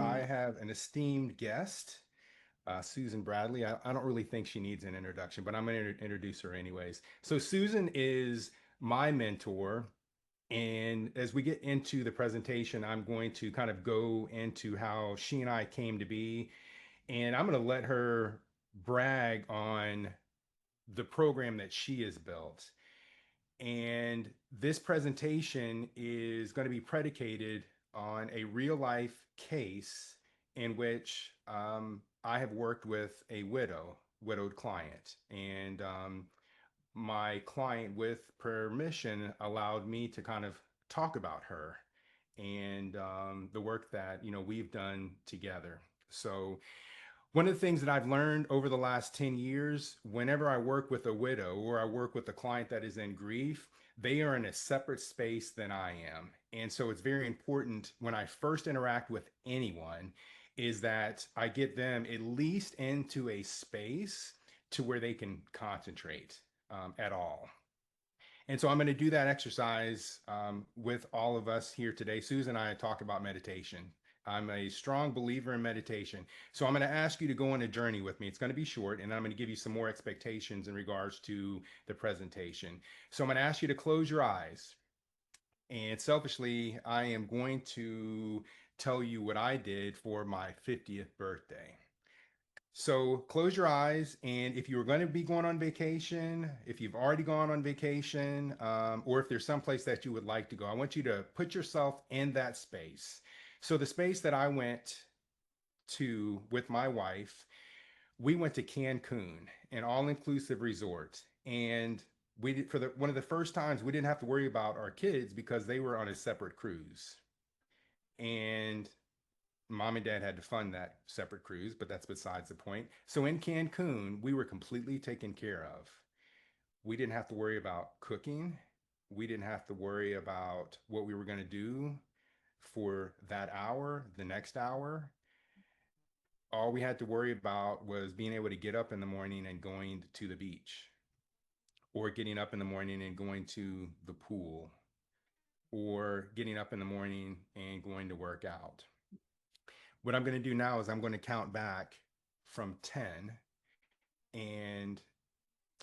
I have an esteemed guest, Susan Bradley. I don't really think she needs an introduction, but I'm going to introduce her anyways. So, Susan is my mentor. And as we get into the presentation, I'm going to kind of go into how she and I came to be. And I'm going to let her brag on the program that she has built. And this presentation is going to be predicated on a real life case in which I have worked with a widowed client. And my client, with permission, allowed me to kind of talk about her and the work that we've done together. So one of the things that I've learned over the last 10 years, whenever I work with a widow or I work with a client that is in grief, they are in a separate space than I am. And so it's very important when I first interact with anyone is that I get them at least into a space to where they can concentrate at all. And so I'm going to do that exercise with all of us here today. Susan and I talk about meditation. I'm a strong believer in meditation. So I'm going to ask you to go on a journey with me. It's going to be short, and I'm going to give you some more expectations in regards to the presentation. So I'm going to ask you to close your eyes. And selfishly, I am going to tell you what I did for my 50th birthday. So close your eyes, and if you're going to be going on vacation, if you've already gone on vacation, or if there's some place that you would like to go, I want you to put yourself in that space. So the space that I went to with my wife, we went to Cancun, an all-inclusive resort, and we did, for the one of the first times we didn't have to worry about our kids because they were on a separate cruise. And mom and dad had to fund that separate cruise, but that's besides the point. So in Cancun, we were completely taken care of. We didn't have to worry about cooking. We didn't have to worry about what we were going to do for that hour, the next hour. All we had to worry about was being able to get up in the morning and going to the beach, or getting up in the morning and going to the pool, or getting up in the morning and going to work out. What I'm going to do now is I'm going to count back from 10 and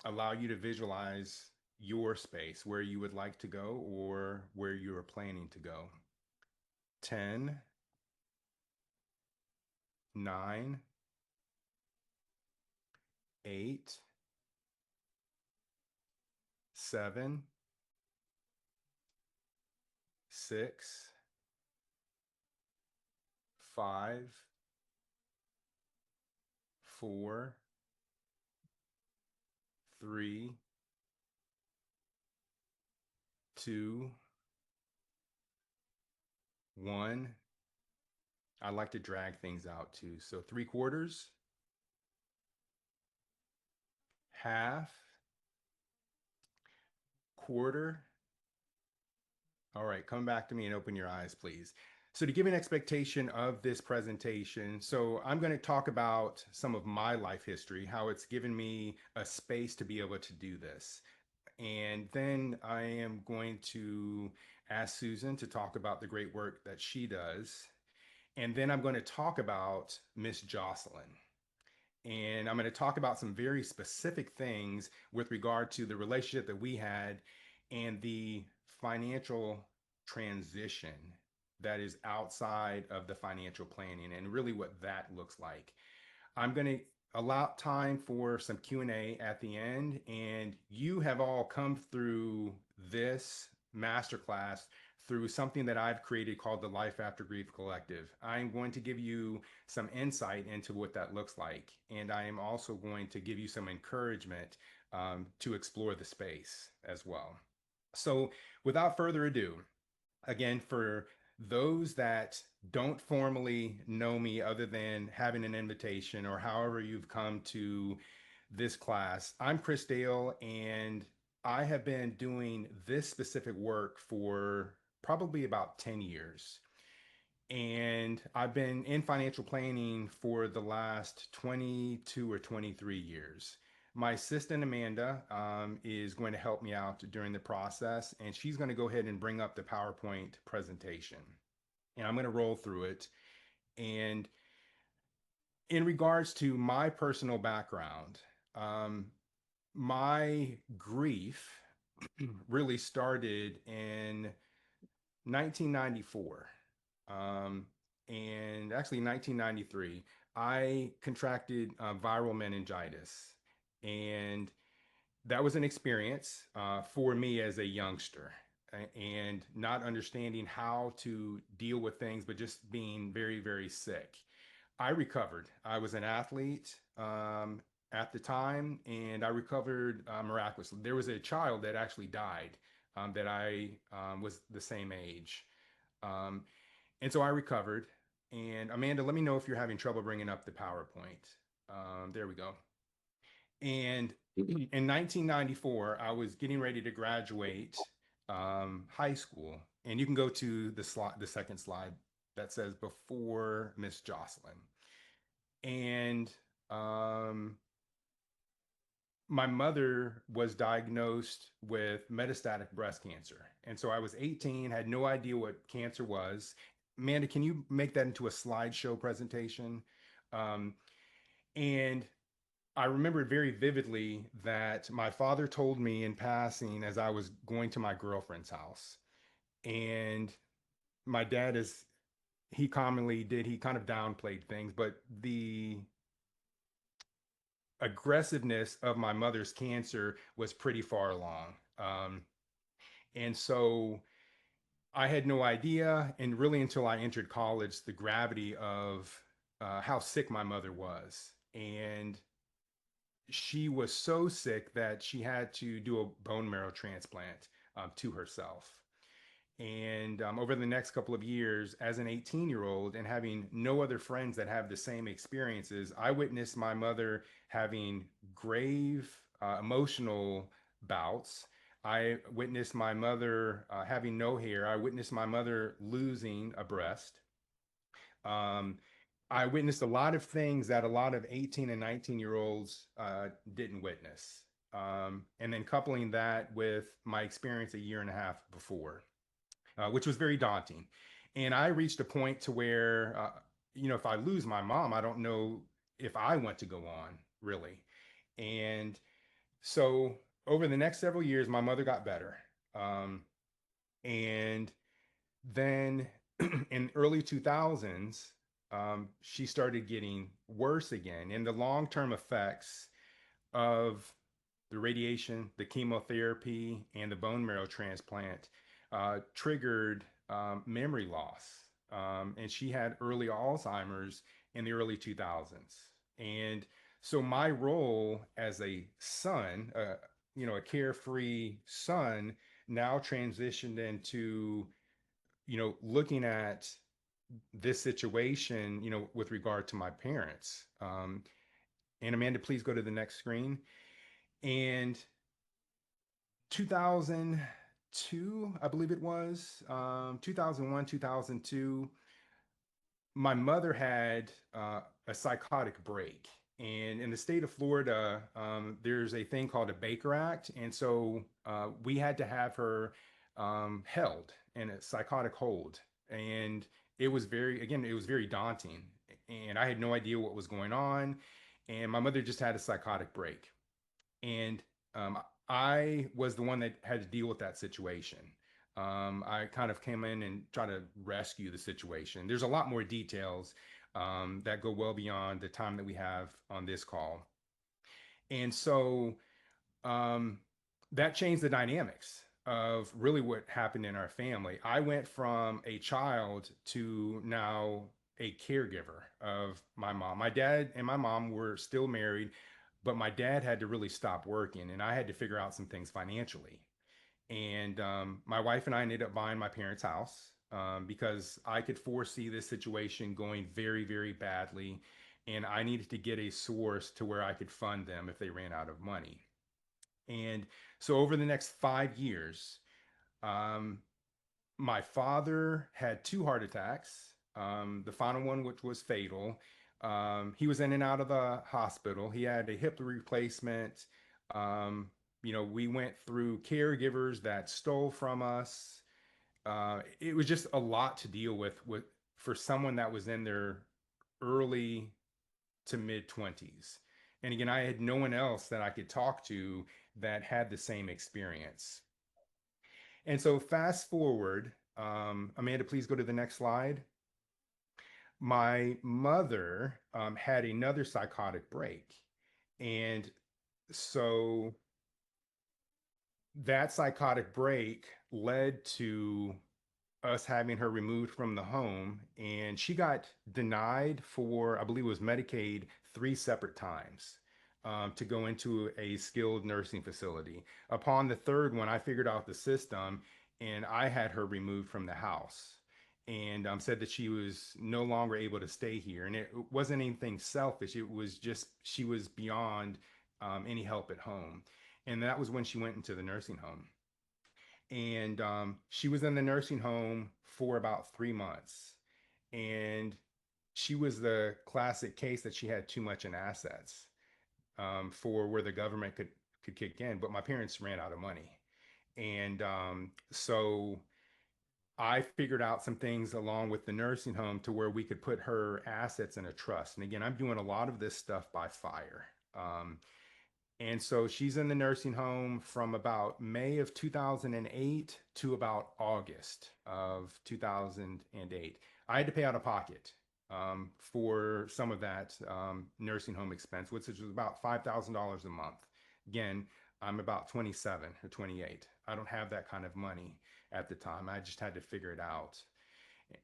allow you to visualize your space where you would like to go or where you are planning to go. 10, 9, 8, 7, 6, 5, 4, 3, 2, 1. I like to drag things out too. So 3/4, half, quarter. All right, come back to me and open your eyes, please. So to give an expectation of this presentation, so I'm going to talk about some of my life history, how it's given me a space to be able to do this. And then I am going to ask Susan to talk about the great work that she does. And then I'm going to talk about Miss Jocelyn. And I'm going to talk about some very specific things with regard to the relationship that we had and the financial transition that is outside of the financial planning and really what that looks like. I'm going to allow time for some Q&A at the end, and you have all come through this masterclass through something that I've created called the Life After Grief Collective. I'm going to give you some insight into what that looks like, and I am also going to give you some encouragement to explore the space as well. So without further ado, again, for those that don't formally know me other than having an invitation or however you've come to this class, I'm Chris Dale, and I have been doing this specific work for probably about 10 years. And I've been in financial planning for the last 22 or 23 years. My assistant Amanda is going to help me out during the process, and she's going to go ahead and bring up the PowerPoint presentation. And I'm going to roll through it. And in regards to my personal background, um, my grief really started in 1994. Um, and actually, 1993, I contracted viral meningitis. And that was an experience for me as a youngster, and not understanding how to deal with things, but just being very, very sick. I recovered. I was an athlete at the time, and I recovered miraculously. There was a child that actually died that I was the same age. Um, and so I recovered. And Amanda, let me know if you're having trouble bringing up the PowerPoint. There we go. And in 1994, I was getting ready to graduate high school. And you can go to the second slide that says before Miss Jocelyn. And um, my mother was diagnosed with metastatic breast cancer. And so I was 18, had no idea what cancer was. Amanda, can you make that into a slideshow presentation? Um, and I remember very vividly that my father told me in passing as I was going to my girlfriend's house. And my dad is, he commonly did, he kind of downplayed things, but the aggressiveness of my mother's cancer was pretty far along. And so I had no idea, and really until I entered college, the gravity of how sick my mother was. And she was so sick that she had to do a bone marrow transplant to herself. And over the next couple of years, as an 18-year-old and having no other friends that have the same experiences, I witnessed my mother having grave emotional bouts. I witnessed my mother having no hair. I witnessed my mother losing a breast. Um, I witnessed a lot of things that a lot of 18 and 19-year-olds didn't witness. And then coupling that with my experience a year and a half before, which was very daunting. And I reached a point to where, if I lose my mom, I don't know if I want to go on really. And so over the next several years, my mother got better. Um, and then in early 2000s, she started getting worse again. And the long-term effects of the radiation, the chemotherapy, and the bone marrow transplant triggered memory loss. And she had early Alzheimer's in the early 2000s. And so my role as a son, a carefree son, now transitioned into, looking at this situation, with regard to my parents. And Amanda, please go to the next screen. And 2002, I believe it was, 2001, 2002, my mother had a psychotic break. And in the state of Florida, there's a thing called a Baker Act. And so we had to have her held in a psychotic hold. And it was very daunting. And I had no idea what was going on. And my mother just had a psychotic break. And I was the one that had to deal with that situation. I kind of came in and tried to rescue the situation. There's a lot more details that go well beyond the time that we have on this call. And so um, that changed the dynamics of really what happened in our family. I went from a child to now a caregiver of my mom. My dad and my mom were still married, but my dad had to really stop working, and I had to figure out some things financially. And my wife and I ended up buying my parents' house because I could foresee this situation going very, very badly. And I needed to get a source to where I could fund them if they ran out of money. And so over the next 5 years, um, my father had two heart attacks. The final one, which was fatal, He was in and out of the hospital. He had a hip replacement. Um, we went through caregivers that stole from us. It was just a lot to deal with for someone that was in their early to mid 20s. And again, I had no one else that I could talk to that had the same experience. And so, fast forward, Amanda, please go to the next slide. My mother had another psychotic break. And so that psychotic break led to us having her removed from the home, and she got denied for, I believe it was Medicaid, three separate times to go into a skilled nursing facility. Upon the third one, I figured out the system, and I had her removed from the house, and said that she was no longer able to stay here. And it wasn't anything selfish, it was just she was beyond any help at home. And that was when she went into the nursing home. And she was in the nursing home for about 3 months. And she was the classic case that she had too much in assets for where the government could kick in. But my parents ran out of money. And so I figured out some things along with the nursing home to where we could put her assets in a trust. And again, I'm doing a lot of this stuff by fire. And so she's in the nursing home from about May of 2008 to about August of 2008. I had to pay out of pocket for some of that nursing home expense, which was about $5,000 a month. Again, I'm about 27 or 28. I don't have that kind of money at the time. I just had to figure it out.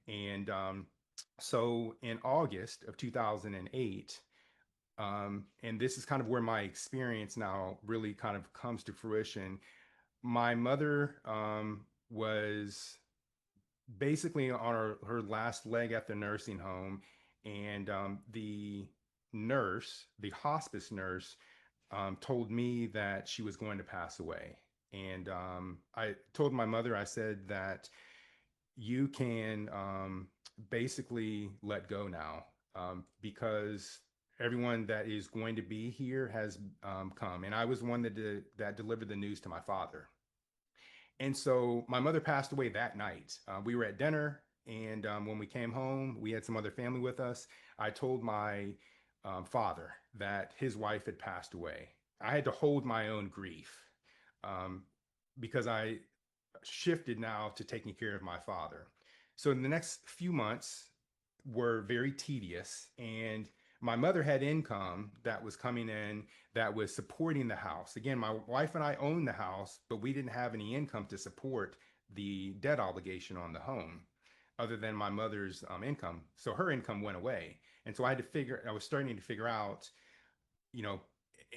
And so in August of 2008, and this is kind of where my experience now really kind of comes to fruition. My mother was basically on her last leg at the nursing home, and the hospice nurse, told me that she was going to pass away. And I told my mother, I said that you can basically let go now, because everyone that is going to be here has come. And I was one that delivered the news to my father. And so my mother passed away that night. We were at dinner, and when we came home, we had some other family with us. I told my father that his wife had passed away. I had to hold my own grief um, because I shifted now to taking care of my father. So in the next few months were very tedious, and my mother had income that was coming in that was supporting the house. Again, my wife and I owned the house, but we didn't have any income to support the debt obligation on the home other than my mother's income. So her income went away. And so I was starting to figure out, you know,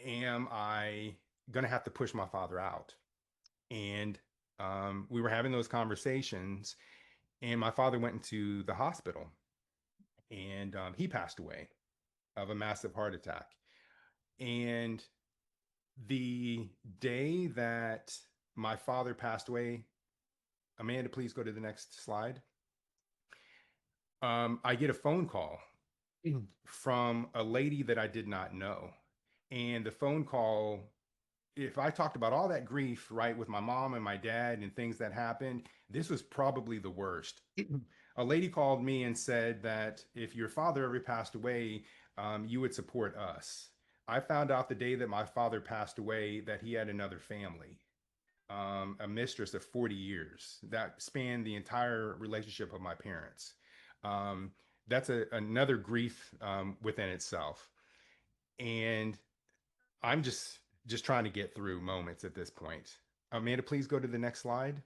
am I going to have to push my father out? And we were having those conversations, and my father went into the hospital, and he passed away of a massive heart attack. And the day that my father passed away, Amanda, please go to the next slide. I get a phone call from a lady that I did not know. And the phone call, if I talked about all that grief, right, with my mom and my dad and things that happened, this was probably the worst. A lady called me and said that if your father ever passed away, you would support us. I found out the day that my father passed away that he had another family, a mistress of 40 years that spanned the entire relationship of my parents. Um, that's another grief within itself. And I'm just trying to get through moments at this point. Amanda, please go to the next slide.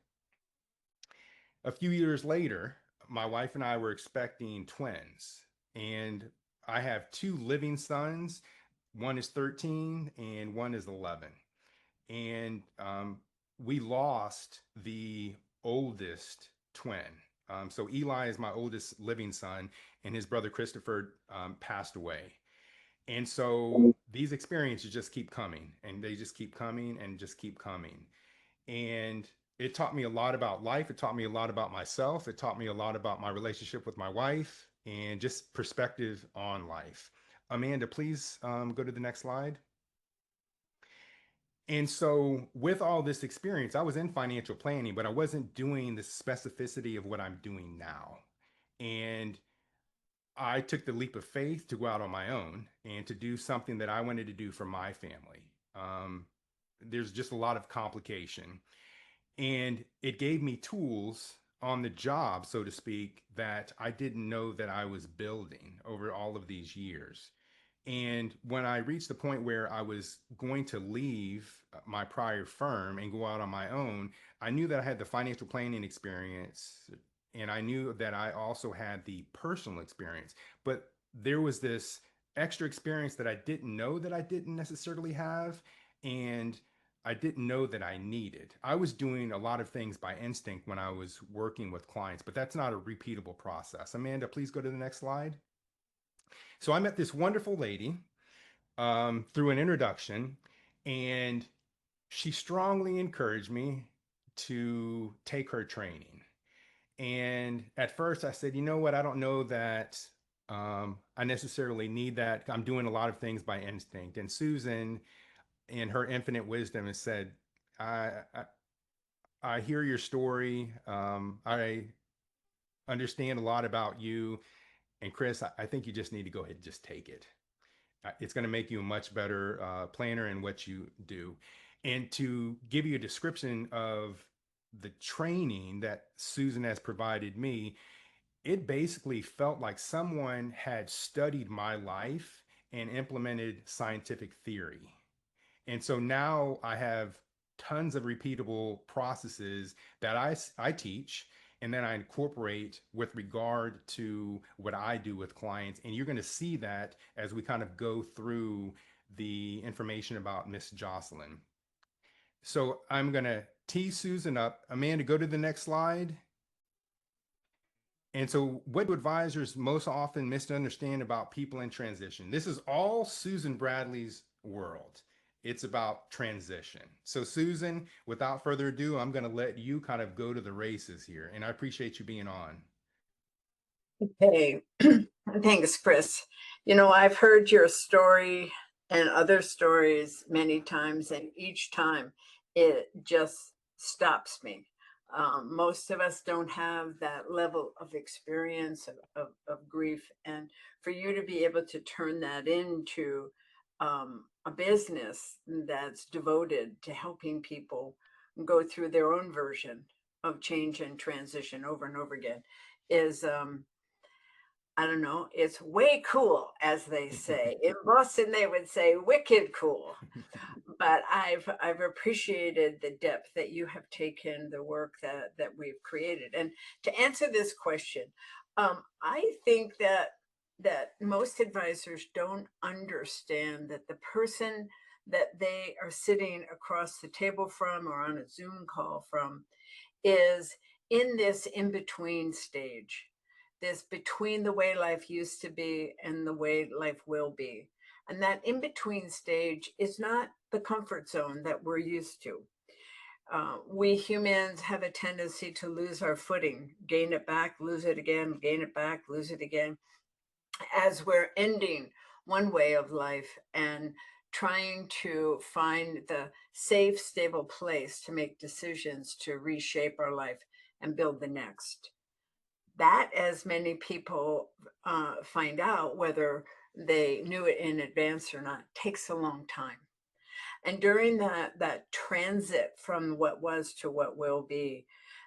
A few years later, my wife and I were expecting twins, and I have two living sons. One is 13 and one is 11. And we lost the oldest twin. So Eli is my oldest living son, and his brother Christopher passed away. And so these experiences just keep coming, and they just keep coming and just keep coming. And it taught me a lot about life. It taught me a lot about myself. It taught me a lot about my relationship with my wife. and just perspective on life. Amanda, please go to the next slide. And so, with all this experience, I was in financial planning, but I wasn't doing the specificity of what I'm doing now. And I took the leap of faith to go out on my own and to do something that I wanted to do for my family. There's just a lot of complication. And it gave me tools on the job, so to speak, that I didn't know that I was building over all of these years. And when I reached the point where I was going to leave my prior firm and go out on my own, I knew that I had the financial planning experience, and I knew that I also had the personal experience. But there was this extra experience that I didn't know that I didn't necessarily have. And I didn't know that I needed. I was doing a lot of things by instinct when I was working with clients, but that's not a repeatable process. Amanda, please go to the next slide. So I met this wonderful lady through an introduction, and she strongly encouraged me to take her training. And at first I said, you know what, I don't know that I necessarily need that. I'm doing a lot of things by instinct. And Susan, in her infinite wisdom, has said, I, I, I hear your story. I understand a lot about you. And Chris, I think you just need to go ahead and just take it. It's going to make you a much better planner in what you do. And to give you a description of the training that Susan has provided me, it basically felt like someone had studied my life and implemented scientific theory. And so now I have tons of repeatable processes that I teach and then I incorporate with regard to what I do with clients. And you're going to see that as we kind of go through the information about Miss Jocelyn. So I'm going to tee Susan up. Amanda, go to the next slide. And so, what do advisors most often misunderstand about people in transition? This is all Susan Bradley's world. It's about transition. So, Susan, without further ado, I'm going to let you kind of go to the races here. And I appreciate you being on. Hey, thanks, Chris. I've heard your story and other stories many times, and each time it just stops me. Most of us don't have that level of experience of grief, and for you to be able to turn that into a business that's devoted to helping people go through their own version of change and transition over and over again is I don't know, it's way cool, as they say. In Boston, they would say wicked cool. But I've appreciated the depth that you have taken, the work that we've created. And to answer this question, I think that most advisors don't understand that the person that they are sitting across the table from or on a Zoom call from is in this in between stage, this between the way life used to be and the way life will be. And that in between stage is not the comfort zone that we're used to. We humans have a tendency to lose our footing, gain it back, lose it again, gain it back, lose it again, as we're ending one way of life and trying to find the safe, stable place to make decisions to reshape our life and build the next. That, as many people find out, whether they knew it in advance or not, takes a long time. And during that transit from what was to what will be,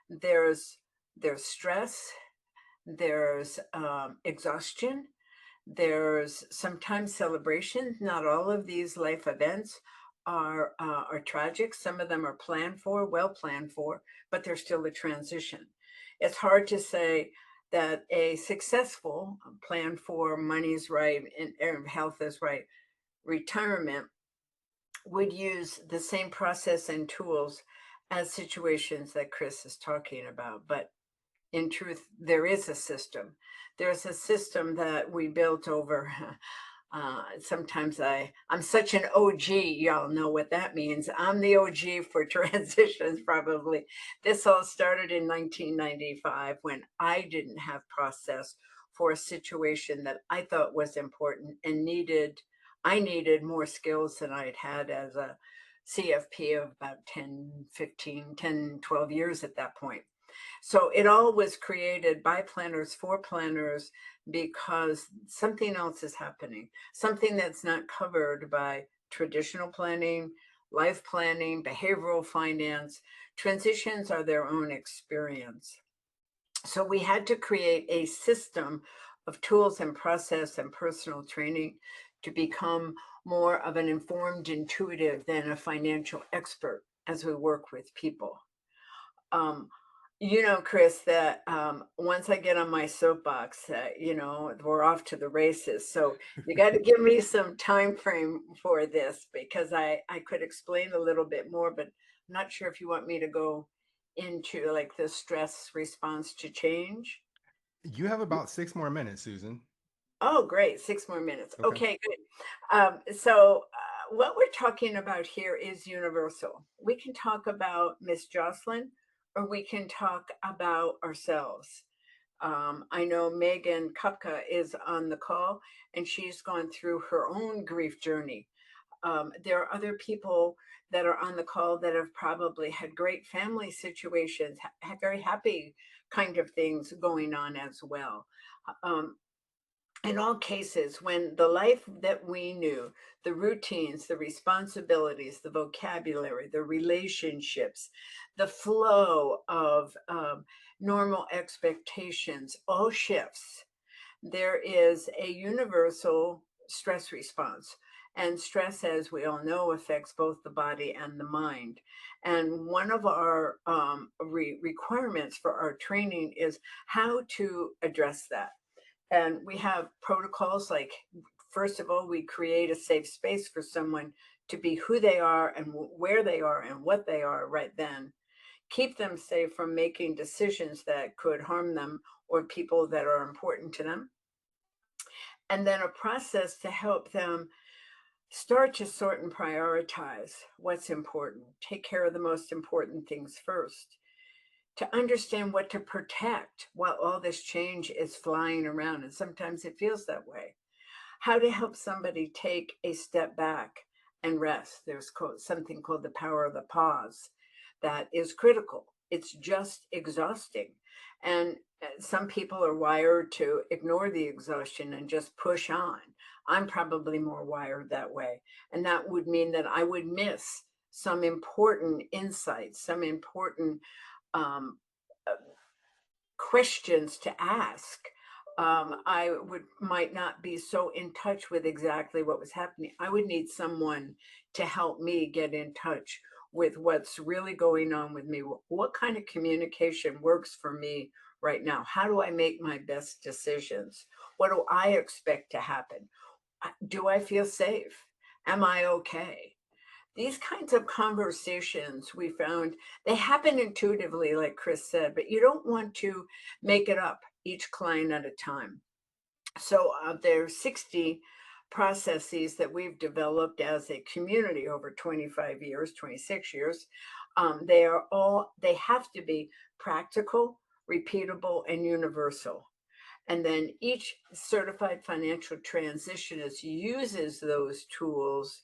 there's stress, there's exhaustion, there's sometimes celebration. Not all of these life events are tragic. Some of them are planned for, well planned for, but they're still a transition. It's hard to say that a successful plan for money's right and health is right retirement would use the same process and tools as situations that Chris is talking about. But in truth, there is a system. There's a system that we built over Sometimes I'm such an OG, y'all know what that means. I'm the OG for transitions, probably. This all started in 1995 when I didn't have process for a situation that I thought was important and I needed more skills than I'd had as a CFP of about 10, 15, 10, 12 years at that point. So it all was created by planners for planners because something else is happening, something that's not covered by traditional planning, life planning, behavioral finance. Transitions are their own experience. So we had to create a system of tools and process and personal training to become more of an informed intuitive than a financial expert as we work with people. Um, Chris, that once I get on my soapbox, we're off to the races. So you got to give me some time frame for this because I could explain a little bit more, but I'm not sure if you want me to go into like the stress response to change. You have about 6 more minutes, Susan. Oh, great. 6 more minutes. Okay. Okay, good. What we're talking about here is universal. We can talk about Miss Jocelyn or we can talk about ourselves. I know Megan Kupka is on the call and she's gone through her own grief journey. There are other people that are on the call that have probably had great family situations, had very happy kind of things going on as well. Um, in all cases, when the life that we knew, the routines, the responsibilities, the vocabulary, the relationships, the flow of normal expectations all shifts, there is a universal stress response. And stress, as we all know, affects both the body and the mind. And one of our requirements for our training is how to address that. And we have protocols like, first of all, we create a safe space for someone to be who they are and where they are and what they are right then. Keep them safe from making decisions that could harm them or people that are important to them. And then a process to help them start to sort and prioritize what's important, take care of the most important things first, to understand what to protect while all this change is flying around. And sometimes it feels that way. How to help somebody take a step back and rest. There's something called the power of the pause that is critical. It's just exhausting. And some people are wired to ignore the exhaustion and just push on. I'm probably more wired that way. And that would mean that I would miss some important insights, some important um, uh, questions to ask. I would might not be so in touch with exactly what was happening. I would need someone to help me get in touch with what's really going on with me. What kind of communication works for me right now? How do I make my best decisions? What do I expect to happen? Do I feel safe? Am I okay? These kinds of conversations we found they happen intuitively like Chris said, but you don't want to make it up each client at a time. So there's 60 processes that we've developed as a community over 25 years, 26 years. They have to be practical, repeatable, and universal. And then each certified financial transitionist uses those tools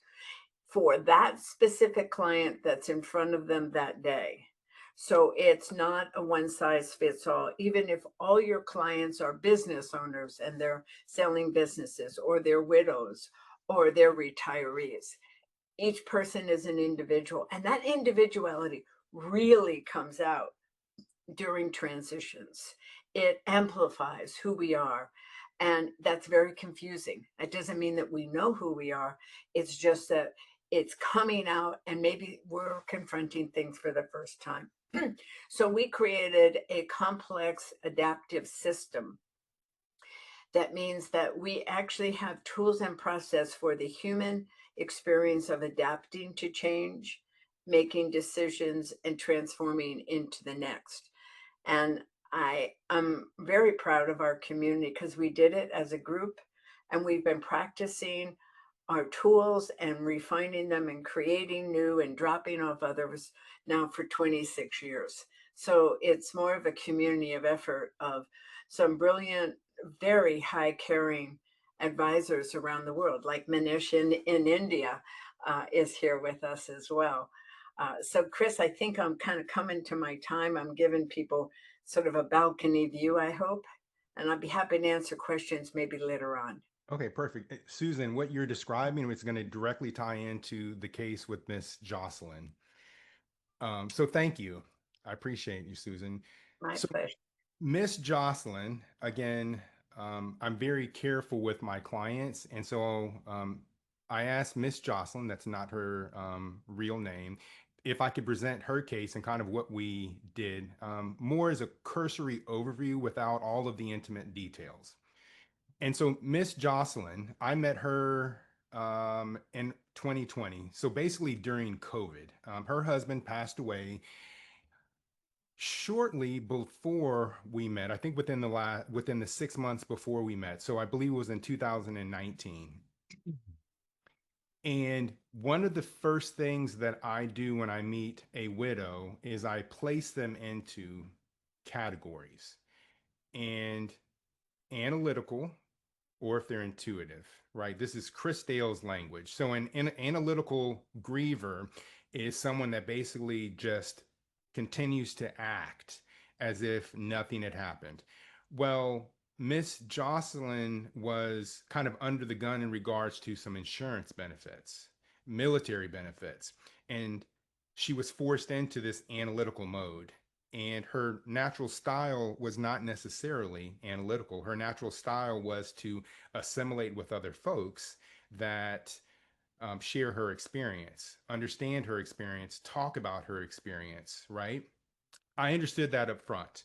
for that specific client that's in front of them that day. So it's not a one size fits all, even if all your clients are business owners and they're selling businesses or they're widows or they're retirees. Each person is an individual, and that individuality really comes out during transitions. It amplifies who we are. And that's very confusing. It doesn't mean that we know who we are. It's just that it's coming out and maybe we're confronting things for the first time. So we created a complex adaptive system. That means that we actually have tools and process for the human experience of adapting to change, making decisions, and transforming into the next. And I am very proud of our community because we did it as a group And we've been practicing our tools and refining them and creating new and dropping off others now for 26 years. So it's more of a community of effort of some brilliant, very high caring advisors around the world, like Manish in India is here with us as well. So, Chris, I think I'm kind of coming to my time. I'm giving people sort of a balcony view, I hope. And I'd be happy to answer questions maybe later on. Okay, perfect. Susan, what you're describing is going to directly tie into the case with Miss Jocelyn. So thank you. I appreciate you, Susan. My So pleasure. Miss Jocelyn, again, I'm very careful with my clients, and so I asked Miss Jocelyn, that's not her real name, if I could present her case and kind of what we did, more as a cursory overview without all of the intimate details. And so Miss Jocelyn, I met her in 2020. So basically during COVID, her husband passed away shortly before we met. I think within the 6 months before we met. So I believe it was in 2019. And one of the first things that I do when I meet a widow is I place them into categories and analytical, or if they're intuitive, right? This is Chris Dale's language. So an analytical griever is someone that basically just continues to act as if nothing had happened. Well, Miss Jocelyn was kind of under the gun in regards to some insurance benefits, military benefits, and she was forced into this analytical mode. And her natural style was not necessarily analytical. Her natural style was to assimilate with other folks that share her experience, understand her experience, talk about her experience, right? I understood that up front.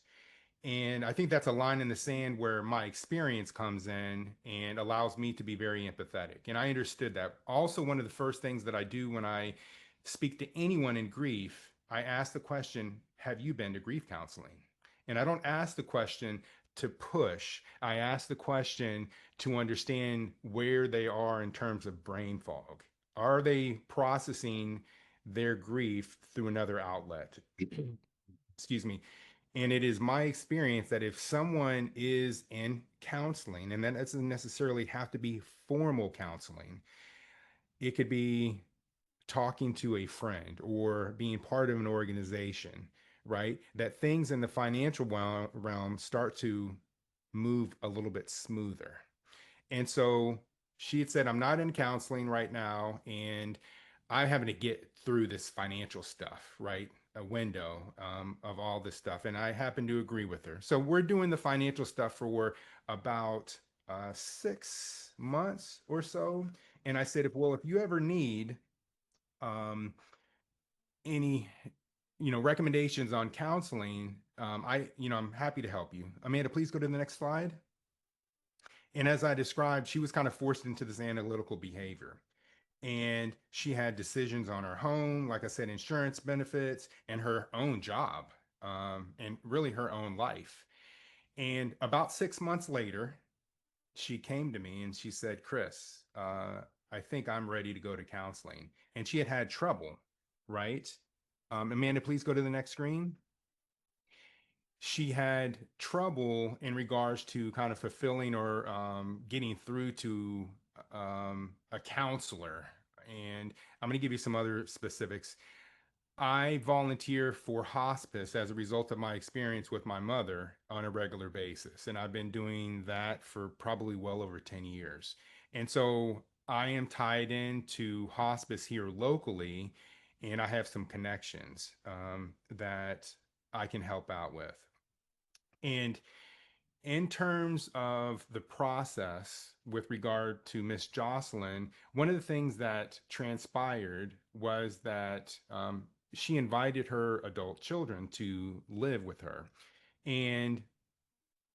And I think that's a line in the sand where my experience comes in and allows me to be very empathetic. And I understood that. Also, one of the first things that I do when I speak to anyone in grief, I ask the question, have you been to grief counseling? And I don't ask the question to push, I ask the question to understand where they are in terms of brain fog. Are they processing their grief through another outlet? Excuse me. And it is my experience that if someone is in counseling, and that doesn't necessarily have to be formal counseling, it could be talking to a friend or being part of an organization, right? That things in the financial realm start to move a little bit smoother. And so she had said, I'm not in counseling right now, and I'm having to get through this financial stuff, right? A window of all this stuff. And I happen to agree with her. So we're doing the financial stuff for about 6 months or so. And I said, if you ever need um, any, recommendations on counseling, I'm happy to help you. Amanda, please go to the next slide. And as I described, she was kind of forced into this analytical behavior. And she had decisions on her home, like I said, insurance benefits, and her own job, and really her own life. And about 6 months later, she came to me and she said, Chris, I think I'm ready to go to counseling. And she had had trouble, right? Amanda, please go to the next screen. She had trouble in regards to kind of fulfilling or getting through to a counselor. And I'm going to give you some other specifics. I volunteer for hospice as a result of my experience with my mother on a regular basis. And I've been doing that for probably well over 10 years. And so I am tied into hospice here locally, and I have some connections that I can help out with. And in terms of the process with regard to Miss Jocelyn, one of the things that transpired was that she invited her adult children to live with her. And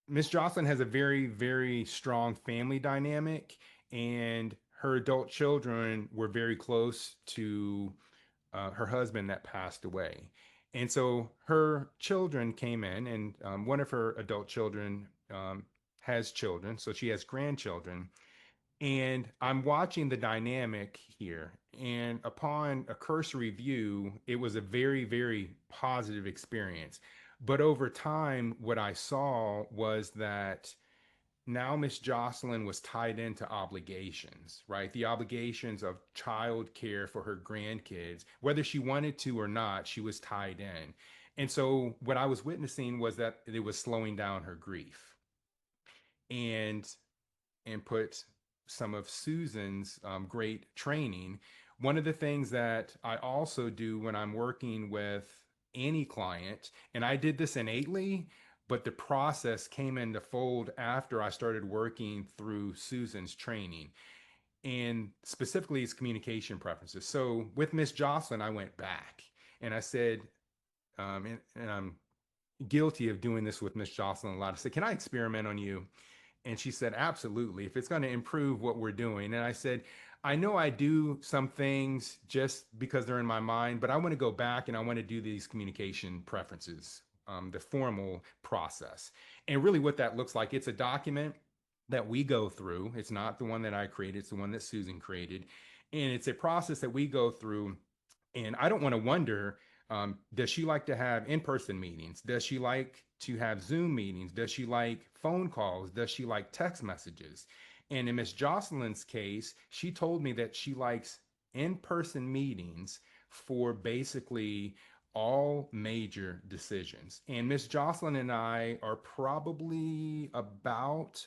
Miss Jocelyn has a very, very strong family dynamic, and her adult children were very close to her husband that passed away. And so her children came in, and one of her adult children has children, so she has grandchildren. And I'm watching the dynamic here. And upon a cursory view, it was a very, very positive experience. But over time, what I saw was that now Miss Jocelyn was tied into obligations, right? The obligations of child care for her grandkids, whether she wanted to or not, she was tied in. And so what I was witnessing was that it was slowing down her grief. And put some of Susan's great training. One of the things that I also do when I'm working with any client, and I did this innately, but the process came into fold after I started working through Susan's training, and specifically it's communication preferences. So with Miss Jocelyn, I went back and I said, and I'm guilty of doing this with Miss Jocelyn a lot. I said, "Can I experiment on you?" And she said, "Absolutely, if it's going to improve what we're doing." And I said, "I know I do some things just because they're in my mind, but I want to go back and I want to do these communication preferences, the formal process." And really, what that looks like, it's a document that we go through. It's not the one that I created, it's the one that Susan created. And it's a process that we go through. And I don't want to wonder, does she like to have in person meetings? Does she like to have Zoom meetings? Does she like phone calls? Does she like text messages? And in Miss Jocelyn's case, she told me that she likes in person meetings for basically all major decisions. And Miss Jocelyn and I are probably about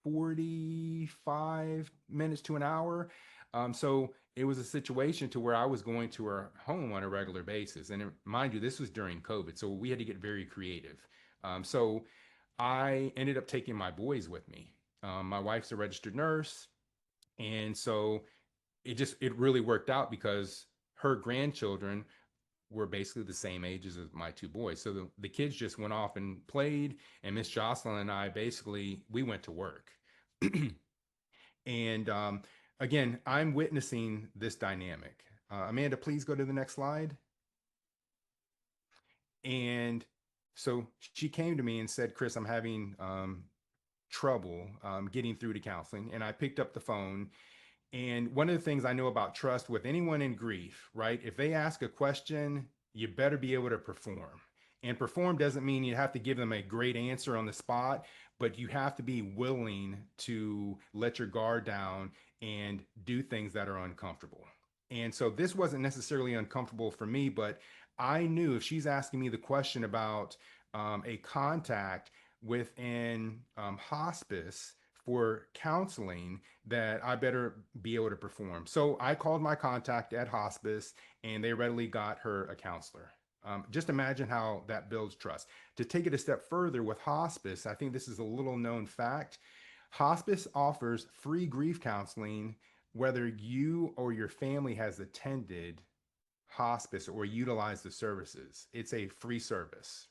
45 minutes to an hour. So it was a situation to where I was going to her home on a regular basis. And mind you, this was during COVID, so we had to get very creative. So I ended up taking my boys with me. My wife's a registered nurse, and so it really worked out because her grandchildren were basically the same ages as my two boys. So the kids just went off and played, and Miss Jocelyn and I basically we went to work. And again, I'm witnessing this dynamic. Amanda, please go to the next slide. And so she came to me and said, "Chris, I'm having trouble getting through to counseling." And I picked up the phone. And one of the things I know about trust with anyone in grief, right? If they ask a question, you better be able to perform. And perform doesn't mean you have to give them a great answer on the spot, but you have to be willing to let your guard down and do things that are uncomfortable. And so this wasn't necessarily uncomfortable for me, but I knew if she's asking me the question about a contact within hospice for counseling, that I better be able to perform. So I called my contact at hospice and they readily got her a counselor. Just imagine how that builds trust. To take it a step further with hospice, I think this is a little known fact. Hospice offers free grief counseling whether you or your family has attended hospice or utilized the services. It's a free service.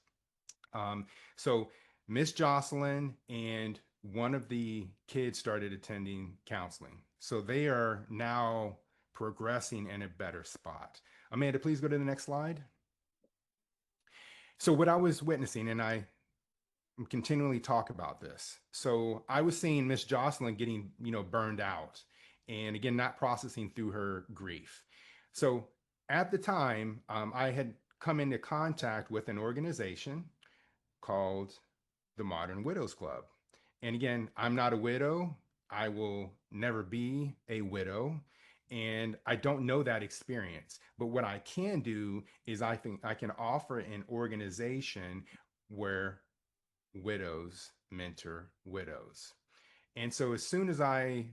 So Miss Jocelyn and one of the kids started attending counseling. So they are now progressing in a better spot. Amanda, please go to the next slide. So what I was witnessing, and I continually talk about this. So I was seeing Miss Jocelyn getting, burned out, and again, not processing through her grief. So at the time, I had come into contact with an organization called the Modern Widows Club. And again, I'm not a widow. I will never be a widow. And I don't know that experience. But what I can do is I think I can offer an organization where widows mentor widows. And so as soon as I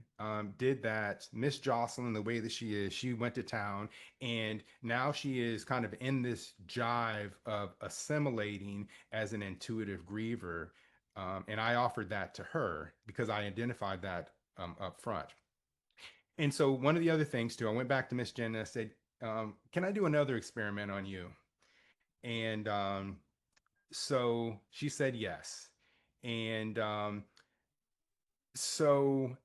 did that, Miss Jocelyn, the way that she is, she went to town, and now she is kind of in this jive of assimilating as an intuitive griever. And I offered that to her because I identified that up front. And so one of the other things too, I went back to Miss Jen and I said, "Can I do another experiment on you?" And so she said yes. And so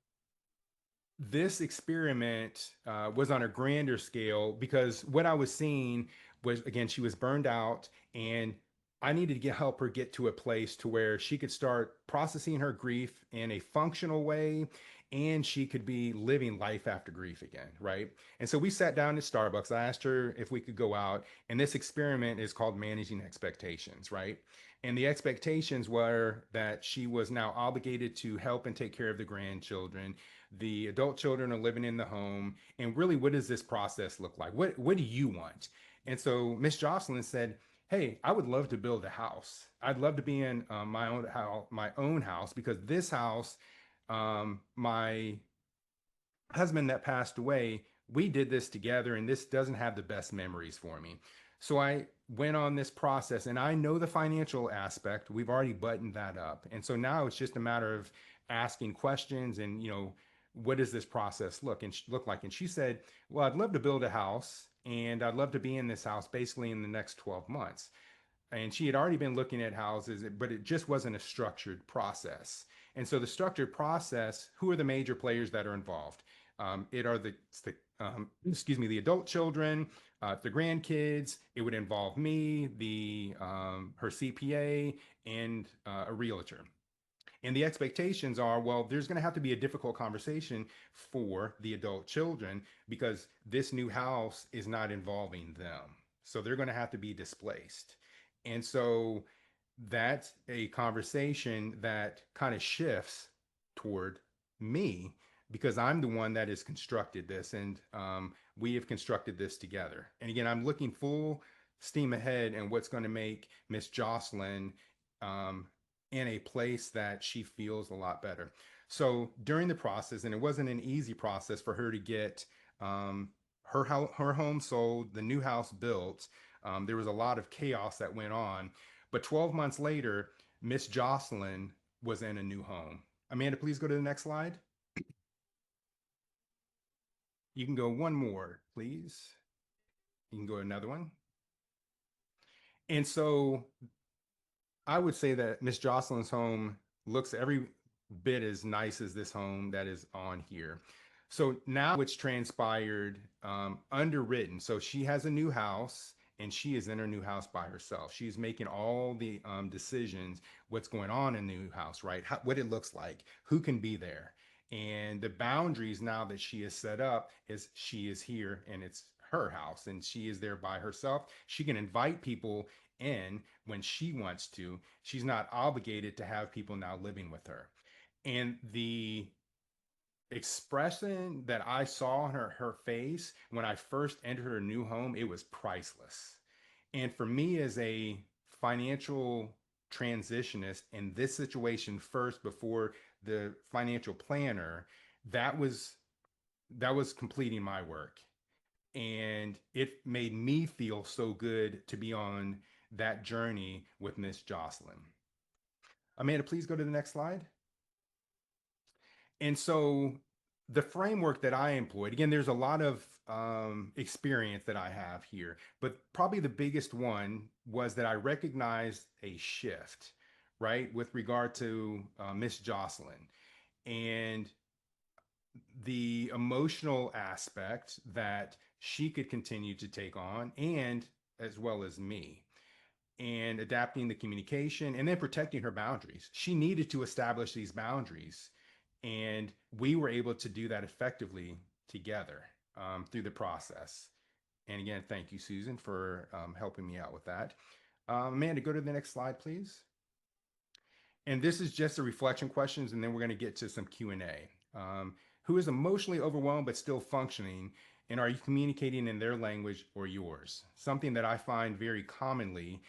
this experiment was on a grander scale because what I was seeing was, again, she was burned out, and I needed to help her get to a place to where she could start processing her grief in a functional way, and she could be living life after grief again, right? And so we sat down at Starbucks. I asked her if we could go out, and this experiment is called managing expectations, right? And the expectations were that she was now obligated to help and take care of the grandchildren. The adult children are living in the home. And really, what does this process look like? What do you want? And so Miss Jocelyn said, hey, I would love to build a house. I'd love to be in my own house, because this house, my husband that passed away, we did this together, and this doesn't have the best memories for me. So I went on this process, and I know the financial aspect. We've already buttoned that up. And so now it's just a matter of asking questions and, what does this process look like? And she said, well, I'd love to build a house, and I'd love to be in this house basically in the next 12 months. And she had already been looking at houses, but it just wasn't a structured process. And so the structured process, who are the major players that are involved? It are excuse me, the adult children, the grandkids. It would involve me, the her CPA, and a realtor. And the expectations are, well, there's going to have to be a difficult conversation for the adult children, because this new house is not involving them. So they're going to have to be displaced. And so that's a conversation that kind of shifts toward me, because I'm the one that has constructed this, and we have constructed this together. And again, I'm looking full steam ahead and what's going to make Miss Jocelyn um, in a place that she feels a lot better. So during the process, and it wasn't an easy process for her to get her home sold, the new house built. There was a lot of chaos that went on, but 12 months later, Miss Jocelyn was in a new home. Amanda, please go to the next slide. You can go one more, please. You can go another one. And so I would say that Miss Jocelyn's home looks every bit as nice as this home that is on here. So now it's transpired, underwritten. So she has a new house, and she is in her new house by herself. She's making all the decisions, what's going on in the new house, right? What it looks like, who can be there. And the boundaries now that she has set up is she is here, and it's her house, and she is there by herself. She can invite people in when she wants to. She's not obligated to have people now living with her. And the expression that I saw on her face when I first entered her new home, it was priceless. And for me, as a financial transitionist in this situation first before the financial planner, that was completing my work. And it made me feel so good to be on that journey with Miss Jocelyn. Amanda, please go to the next slide. And so the framework that I employed, again, there's a lot of experience that I have here, but probably the biggest one was that I recognized a shift, right, with regard to Miss Jocelyn, and the emotional aspect that she could continue to take on, and as well as me, and adapting the communication and then protecting her boundaries. She needed to establish these boundaries, and we were able to do that effectively together through the process. And again, thank you, Susan, for helping me out with that. Amanda, go to the next slide, please. And this is just the reflection questions, and then we're going to get to some Q&A. Who is emotionally overwhelmed but still functioning, and are you communicating in their language or yours? Something that I find very commonly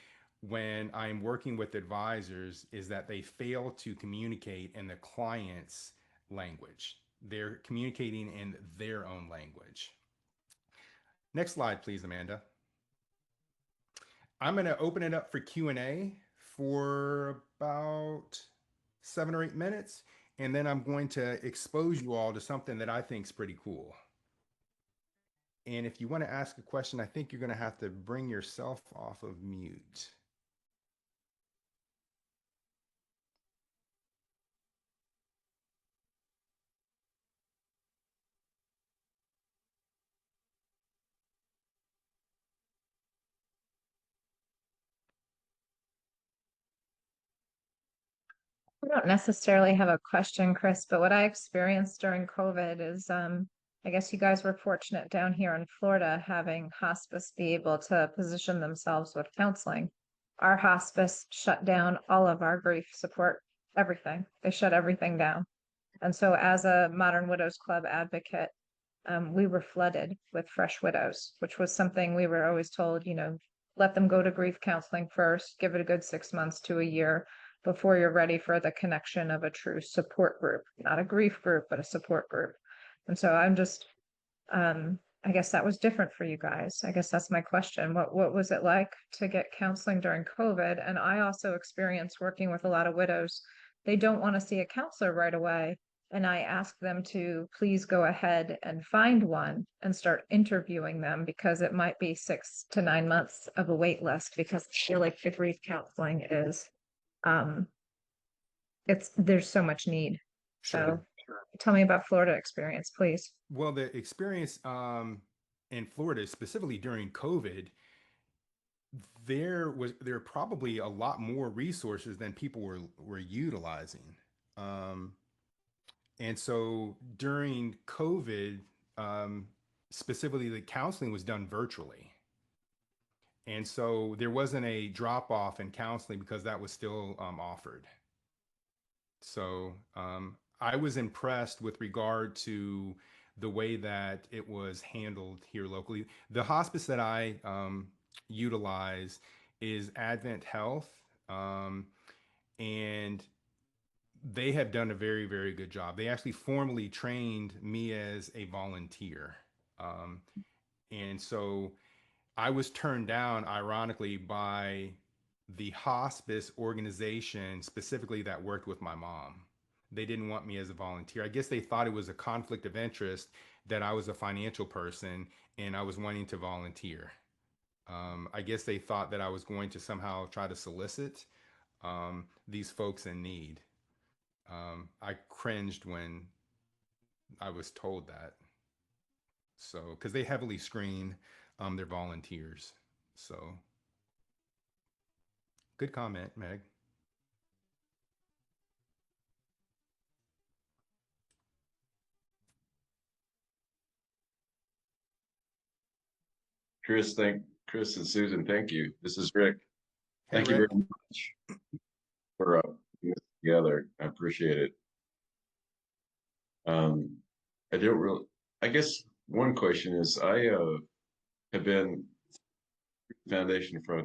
when I'm working with advisors is that they fail to communicate in the client's language. They're communicating in their own language. Next slide, please, Amanda. I'm going to open it up for Q&A for about 7 or 8 minutes, and then I'm going to expose you all to something that I think is pretty cool. And if you want to ask a question, I think you're going to have to bring yourself off of mute. I don't necessarily have a question, Chris, but what I experienced during COVID is, I guess you guys were fortunate down here in Florida having hospice be able to position themselves with counseling. Our hospice shut down all of our grief support, everything. They shut everything down. And so, as a Modern Widows Club advocate, we were flooded with fresh widows, which was something we were always told, let them go to grief counseling first, give it a good 6 months to a year before you're ready for the connection of a true support group, not a grief group, but a support group. And so I guess that was different for you guys. I guess that's my question. What was it like to get counseling during COVID? And I also experienced working with a lot of widows. They don't want to see a counselor right away. And I ask them to please go ahead and find one and start interviewing them because it might be 6 to 9 months of a wait list because I feel like the grief counseling is um there's so much need. Sure. So tell me about Florida experience, please. Well, the experience in Florida, specifically during COVID, there were probably a lot more resources than people were utilizing. Um, and so during COVID, um, specifically, the counseling was done virtually. And so there wasn't a drop off in counseling because that was still offered. So I was impressed with regard to the way that it was handled here locally. The hospice that I utilize is Advent Health, um, and they have done a very, very good job. They actually formally trained me as a volunteer. Um, and so I was turned down, ironically, by the hospice organization specifically that worked with my mom. They didn't want me as a volunteer. I guess they thought it was a conflict of interest that I was a financial person and I was wanting to volunteer. I guess they thought that I was going to somehow try to solicit these folks in need. I cringed when I was told that. So, because they heavily screen their volunteers. So, good comment, Meg. Chris and Susan, thank you. This is Rick. Hey, Thank you very Rick. much for putting this together. I appreciate it. Um, I don't really, I guess one question is I have been Foundation for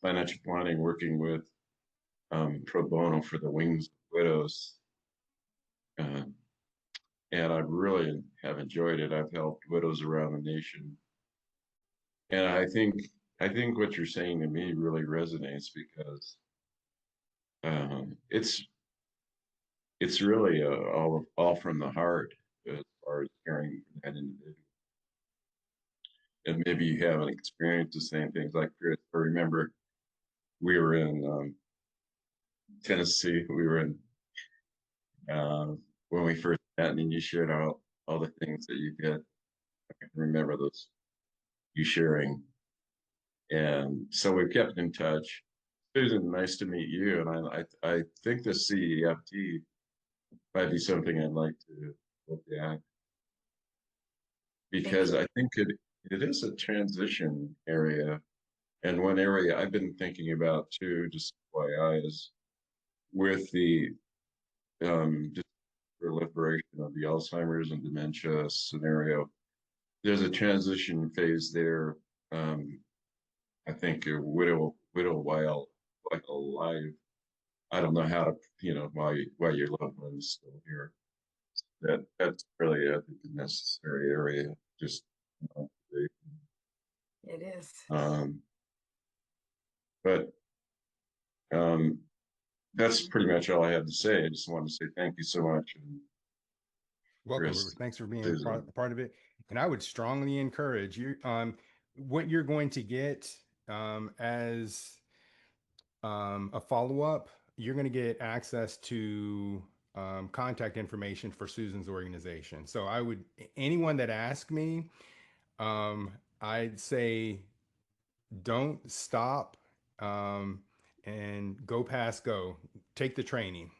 Financial Planning working with pro bono for the Wings of Widows. Uh, and I really have enjoyed it. I've helped widows around the nation. And I think what you're saying to me really resonates because it's really all from the heart as far as caring for that individual. And maybe you haven't experienced the same things like Chris. I remember we were in Tennessee. We were in uh, when we first met, and you shared all the things that you did. I can remember those you sharing, and so we've kept in touch. Susan, nice to meet you. And I think the CEFT might be something I'd like to look at Thank because you. I think it is a transition area. And one area I've been thinking about too, just FYI, is with the just proliferation of the Alzheimer's and dementia scenario. There's a transition phase there. Um, I think a widow while alive. I don't know how to, while your loved one's still here. That's really, I think, a necessary area. Just It is. um, but um, that's pretty much all I had to say. I just wanted to say thank you so much, and Welcome. Chris, Thanks for being Susan. part of it. And I would strongly encourage you. What you're going to get as a follow up, you're going to get access to contact information for Susan's organization. So I would anyone that asks me, um, I'd say don't stop um, and go past go. Take the training.